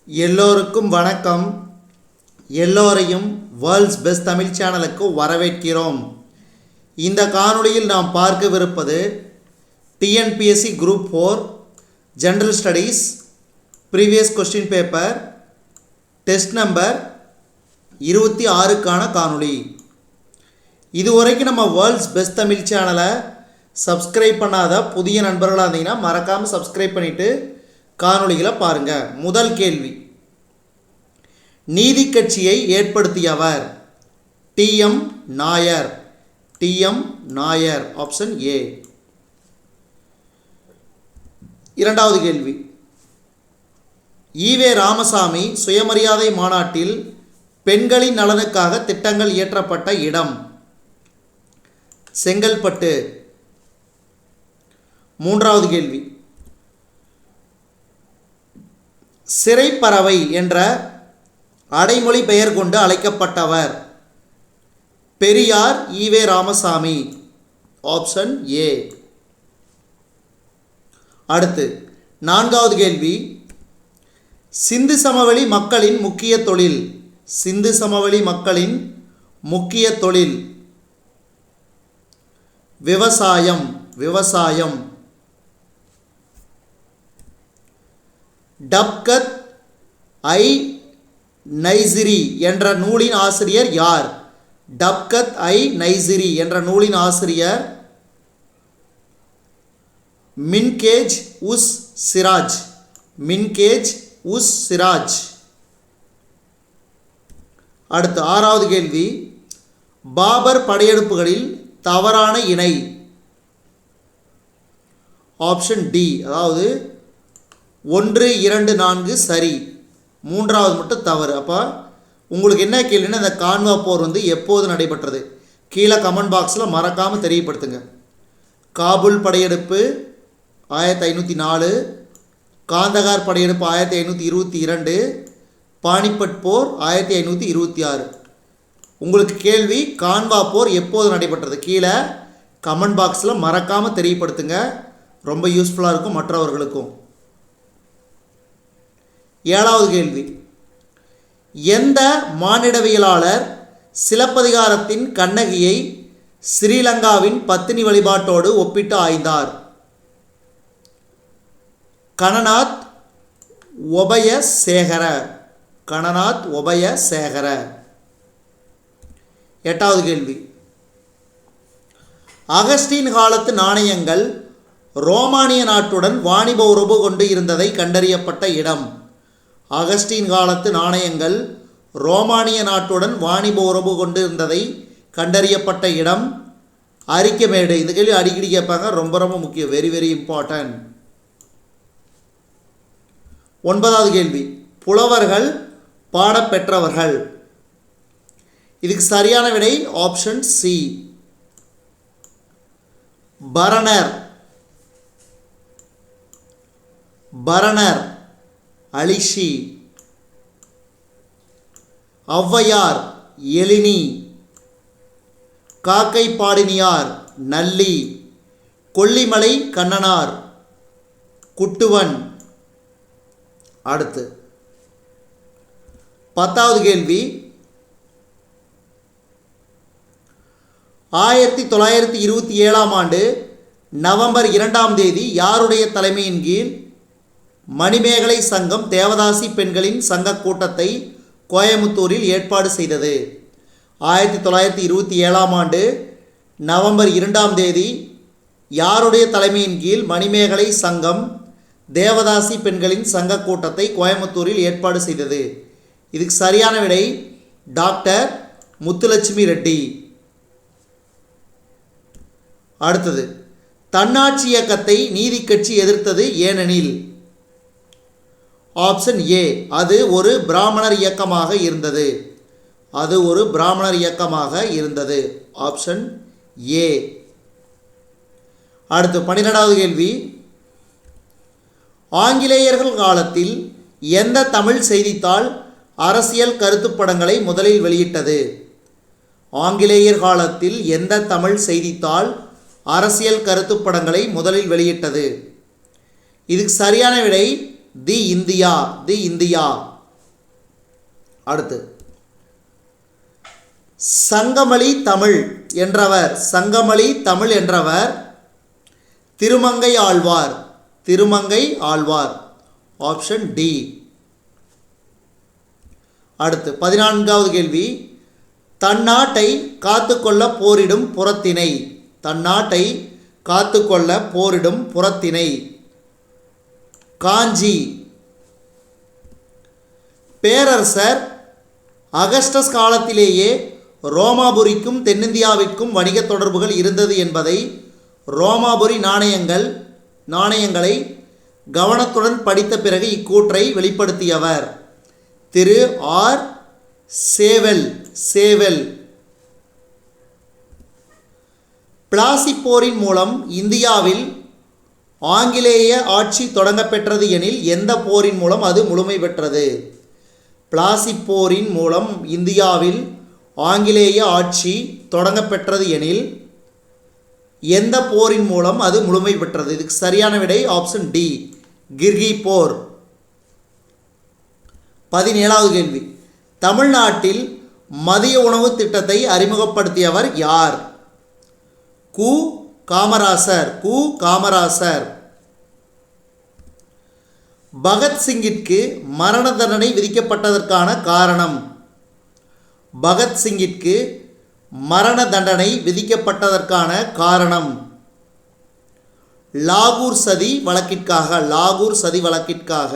எல்லோருக்கும் வணக்கம். எல்லோரையும் வேர்ல்ட்ஸ் பெஸ்ட் தமிழ் சேனலுக்கு வரவேற்கிறோம். இந்த காணொளியில் நாம் பார்க்கவிருப்பது TNPSC group 4 general studies previous question paper test number 26க்கான காணொளி. இதுவரைக்கும் நம்ம வேர்ல்ட்ஸ் பெஸ்ட் தமிழ் சேனலை சப்ஸ்கிரைப் பண்ணாத புதிய நண்பர்களாக இருந்தீங்கன்னா மறக்காமல் சப்ஸ்கிரைப் பண்ணிவிட்டு காணொளிகளை பாருங்கள். முதல் கேள்வி, நீதி கட்சியை ஏற்படுத்தியவர்? T M. Nair. T M. Nair, option A. இரண்டாவது கேள்வி, ஈவே ராமசாமி சுயமரியாதை மாநாட்டில் பெண்களின் நலனுக்காக திட்டங்கள் இயற்றப்பட்ட இடம்? செங்கல்பட்டு. மூன்றாவது கேள்வி, சிறைப்பறவை என்ற அடைமொழி பெயர் கொண்டு அழைக்கப்பட்டவர்? Periyar E V Ramasamy, option A. அடுத்து நான்காவது கேள்வி, சிந்து சமவெளி மக்களின் முக்கிய தொழில்? சிந்து சமவெளி மக்களின் முக்கிய தொழில் விவசாயம். விவசாயம். டப்கத் ஐ நைசிரி என்ற நூலின் ஆசிரியர் யார்? டப்கத் ஐ நைசிரி என்ற நூலின் ஆசிரியர் மின்கேஜ் உஸ் சிராஜ். மின்கேஜ் உஸ் சிராஜ். அடுத்து ஆறாவது கேள்வி, பாபர் படையெடுப்புகளில் தவறான இணை? ஆப்ஷன் டி, அதாவது 1, 2, 4 சரி, மூன்றாவது மட்டும் தவறு. அப்போ உங்களுக்கு என்ன கேள்வின்னா, இந்த கான்வா போர் எப்போது நடைபெற்றது? கீழே கமெண்ட் பாக்ஸில் மறக்காமல் தெரியப்படுத்துங்க. காபூல் படையெடுப்பு 1504, காந்தகார் படையெடுப்பு 1522, பானிபட் போர் 1526. உங்களுக்கு கேள்வி, கான்வா போர் எப்போது நடைபெற்றது? கீழே கமெண்ட் பாக்ஸில் மறக்காமல் தெரியப்படுத்துங்க, ரொம்ப யூஸ்ஃபுல்லாக இருக்கும் மற்றவர்களுக்கும். ஏழாவது கேள்வி, எந்த மானிடவியலாளர் சிலப்பதிகாரத்தின் கண்ணகியை ஸ்ரீலங்காவின் பத்தினி வழிபாட்டோடு ஒப்பிட்டு ஆய்ந்தார்? கணநாத் உபயசேகர. கணநாத் உபயசேகர. எட்டாவது கேள்வி, அகஸ்டீன் காலத்து நாணயங்கள் ரோமானிய நாட்டுடன் வாணிப உறவு கொண்டு இருந்ததை கண்டறியப்பட்ட இடம்? அகஸ்டீன் காலத்து நாணயங்கள் ரோமானிய நாட்டுடன் வாணிப உறவு கொண்டு இருந்ததை கண்டறியப்பட்ட இடம் அரிக்கமேடு. இந்த கேள்வி அடிக்கடி கேட்பாங்க, ரொம்ப ரொம்ப முக்கியம், வெரி வெரி இம்பார்ட்டன்ட். ஒன்பதாவது கேள்வி, புலவர்கள் பாடப்பெற்றவர்கள்? இதுக்கு சரியான விடை ஆப்ஷன் சி, பரணர். பரணர் அலிஷி. ஔவையார் எழினி. காக்கை பாடினியார் நல்லி. கொல்லிமலை கண்ணனார் குட்டுவன். அடுத்து 10வது கேள்வி, 1927ஆம் ஆண்டு நவம்பர் 2ஆம் தேதி யாருடைய தலைமையின் கீழ் மணிமேகலை சங்கம் தேவதாசி பெண்களின் சங்க கூட்டத்தை கோயமுத்தூரில் ஏற்பாடு செய்தது? 1927ஆம் ஆண்டு நவம்பர் 2ஆம் தேதி யாருடைய தலைமையின் கீழ் மணிமேகலை சங்கம் தேவதாசி பெண்களின் சங்க கூட்டத்தை கோயமுத்தூரில் ஏற்பாடு செய்தது? இதுக்கு சரியான விடை டாக்டர் முத்துலட்சுமி ரெட்டி. அடுத்தது, தன்னாட்சி இயக்கத்தை நீதி கட்சி எதிர்த்தது ஏனெனில்? ஆப்ஷன் ஏ, அது ஒரு பிராமணர் இயக்கமாக இருந்தது. அது ஒரு பிராமணர் இயக்கமாக இருந்தது. Option A. அடுத்து 12வது கேள்வி, ஆங்கிலேயர்கள் காலத்தில் எந்த தமிழ் செய்தித்தாள் அரசியல் கருத்துப்படங்களை முதலில் வெளியிட்டது? ஆங்கிலேயர் காலத்தில் எந்த தமிழ் செய்தித்தாள் அரசியல் கருத்துப்படங்களை முதலில் வெளியிட்டது? இதுக்கு சரியான விடை தி இந்தியா. தி இந்தியா. அடுத்து சங்கமலி தமிழ் என்றவர் திருமங்கை ஆழ்வார். Option D. அடுத்து 14வது கேள்வி, தன்னாட்டை காத்துக்கொள்ள போரிடும் புறத்திணை. காஞ்சி. பேரரசர் அகஸ்டஸ் காலத்திலேயே ரோமாபுரிக்கும் தென்னிந்தியாவிற்கும் வணிக தொடர்புகள் இருந்தது என்பதை ரோமாபுரி நாணயங்களை கவனத்துடன் படித்த பிறகு இக்கூற்றை வெளிப்படுத்தியவர் திரு ஆர். சேவல். பிளாசி போரின் மூலம் இந்தியாவில் ஆங்கிலேய ஆட்சி தொடங்கப்பெற்றது எனில் எந்த போரின் மூலம் அது முழுமை பெற்றது? பிளாசி போரின் மூலம் இந்தியாவில் ஆங்கிலேய ஆட்சி தொடங்கப்பெற்றது எனில் எந்த போரின் மூலம் அது முழுமை பெற்றது? இதுக்கு சரியான விடை ஆப்ஷன் டி, கிர்கி போர். 17வது கேள்வி, தமிழ்நாட்டில் மதிய உணவு திட்டத்தை அறிமுகப்படுத்தியவர் யார்? கு. காமராசர். பகத்சிங்கிற்கு மரண தண்டனை விதிக்கப்பட்டதற்கான காரணம் லாகூர் சதி வழக்கிற்காக.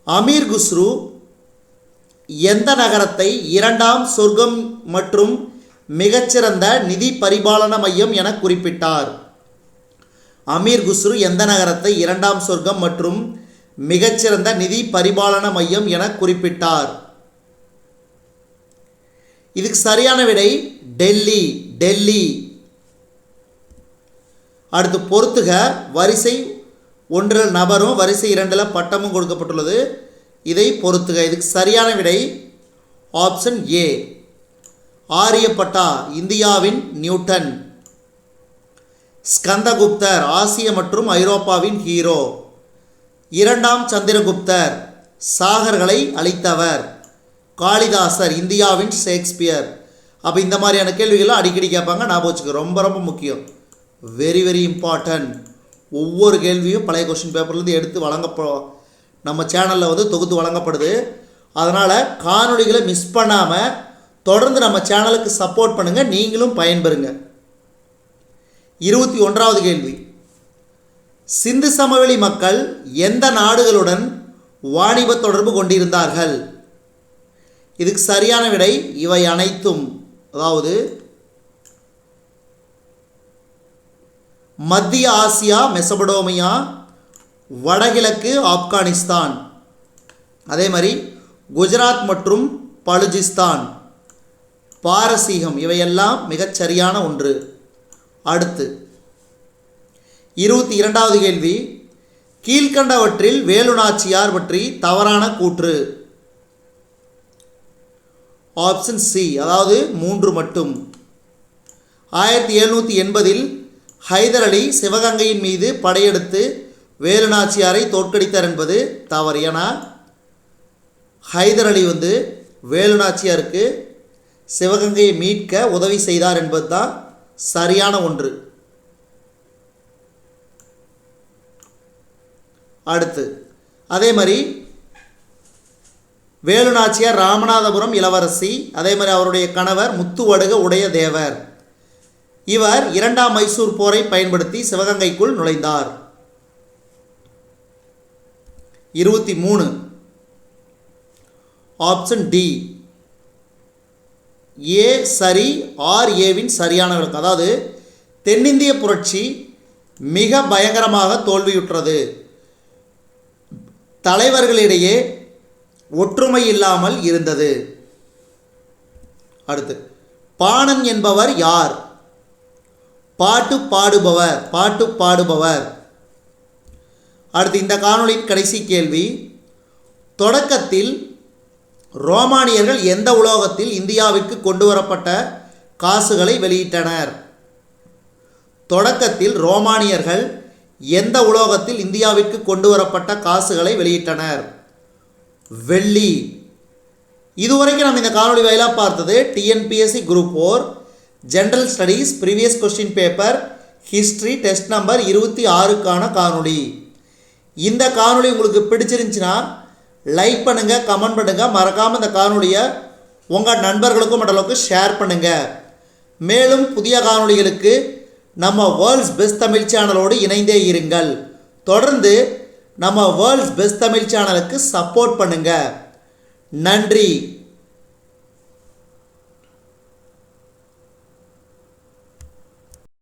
அமீர் குஸ்ரு எந்த நகரத்தை இரண்டாம் சொர்க்கம் மற்றும் மிகச்சிறந்த நிதி பரிபாலன மையம் என குறிப்பிட்டார்? அமீர் குஸ்ரு எந்த நகரத்தை இரண்டாம் சொர்க்கம் மற்றும் மிகச்சிறந்த நிதி பரிபாலன மையம் என குறிப்பிட்டார்? இதுக்கு சரியான விடை டெல்லி. அடுத்து பொறுத்துக. வரிசை 1 நபரும் வரிசை 2 பட்டமும் கொடுக்கப்பட்டுள்ளது. இதை பொறுத்துக. இதுக்கு சரியான விடை ஆப்ஷன் ஏ, ஆரியப்பட்டா, இந்தியாவின் நியூட்டன். ஸ்கந்தகுப்தர் ஆசிய மற்றும் ஐரோப்பாவின் ஹீரோ. 2ஆம் சந்திரகுப்தர் சாகர்களை அழித்தவர். காளிதாசர் இந்தியாவின் ஷேக்ஸ்பியர். அப்போ இந்த மாதிரியான கேள்விகள்லாம் அடிக்கடி கேட்பாங்க, ஞாபகம் வச்சுக்க. ரொம்ப முக்கியம், வெரி இம்பார்ட்டன்ட். ஒவ்வொரு கேள்வியும் பழைய கொஸ்டின் பேப்பர்லேருந்து எடுத்து நம்ம சேனலில் தொகுத்து வழங்கப்படுது. அதனால் காணொளிகளை மிஸ் பண்ணாமல் தொடர்ந்து நம்ம சேனலுக்கு சப்போர்ட் பண்ணுங்கள், நீங்களும் பயன்பெறுங்க. 21வது கேள்வி, சிந்து சமவெளி மக்கள் எந்த நாடுகளுடன் வாணிப தொடர்பு கொண்டிருந்தார்கள்? இதுக்கு சரியான விடை இவை அனைத்தும். அதாவது மத்திய ஆசியா மெசபடோமியா, வடகிழக்கு ஆப்கானிஸ்தான், அதே மாதிரி குஜராத் மற்றும் பலுஜிஸ்தான், பாரசீகம், இவையெல்லாம் மிகச்சரியான ஒன்று. அடுத்து 22வது கேள்வி, கீழ்கண்டவற்றில் வேலுநாச்சியார் பற்றி தவறான கூற்று. ஆப்ஷன் சி, அதாவது 3 மட்டும். 1780 ஹைதர் அலி சிவகங்கையின் மீது படையெடுத்து வேலுநாச்சியாரை தோற்கடித்தார் என்பது தவறு. ஏன்னா ஹைதர் அலி வேலுநாச்சியாருக்கு சிவகங்கையை மீட்க உதவி செய்தார் என்பது தான் சரியான ஒன்று. அடுத்து அதே மாதிரி வேலுநாச்சியார் ராமநாதபுரம் இளவரசி, அதே மாதிரி அவருடைய கணவர் முத்துவடுக உடைய தேவர். இவர் 2ஆம் மைசூர் போரை பயன்படுத்தி சிவகங்கைக்குள் நுழைந்தார். 23 ஆப்ஷன் டி, ஏ சரி, ஆர் ஏவின் சரியான விளக்கம். அதாவது தென்னிந்திய புரட்சி மிக பயங்கரமாக தோல்வியுற்றது. தலைவர்களிடையே ஒற்றுமை இல்லாமல் இருந்தது. அடுத்து பாணன் என்பவர் யார்? பாட்டு பாடுபவர். அடுத்து இந்த காணொளியின் கடைசி கேள்வி, தொடக்கத்தில் ரோமானியர்கள் எந்த உலோகத்தில் இந்தியாவிற்கு கொண்டு வரப்பட்ட காசுகளை வெளியிட்டனர்? தொடக்கத்தில் ரோமானியர்கள் எந்த உலோகத்தில் இந்தியாவிற்கு கொண்டு வரப்பட்ட காசுகளை வெளியிட்டனர்? வெள்ளி. இதுவரைக்கும் நம்ம இந்த காணொளி வாயிலாக பார்த்தது TNPSC group 4 general studies previous question paper history test number 26க்கான காணொளி. இந்த காணொளி உங்களுக்கு பிடிச்சிருந்துச்சுன்னா லைக் பண்ணுங்கள், கமெண்ட் பண்ணுங்கள், மறக்காமல் இந்த காணொளியை உங்கள் நண்பர்களுக்கும் மற்றவர்களுக்கும் ஷேர் பண்ணுங்கள். மேலும் புதிய காணொளிகளுக்கு நம்ம வேர்ல்ட்ஸ் பெஸ்ட் தமிழ் சேனலோடு இணைந்தே இருங்கள். தொடர்ந்து நம்ம வேர்ல்ட்ஸ் பெஸ்ட் தமிழ் சேனலுக்கு சப்போர்ட் பண்ணுங்கள். நன்றி.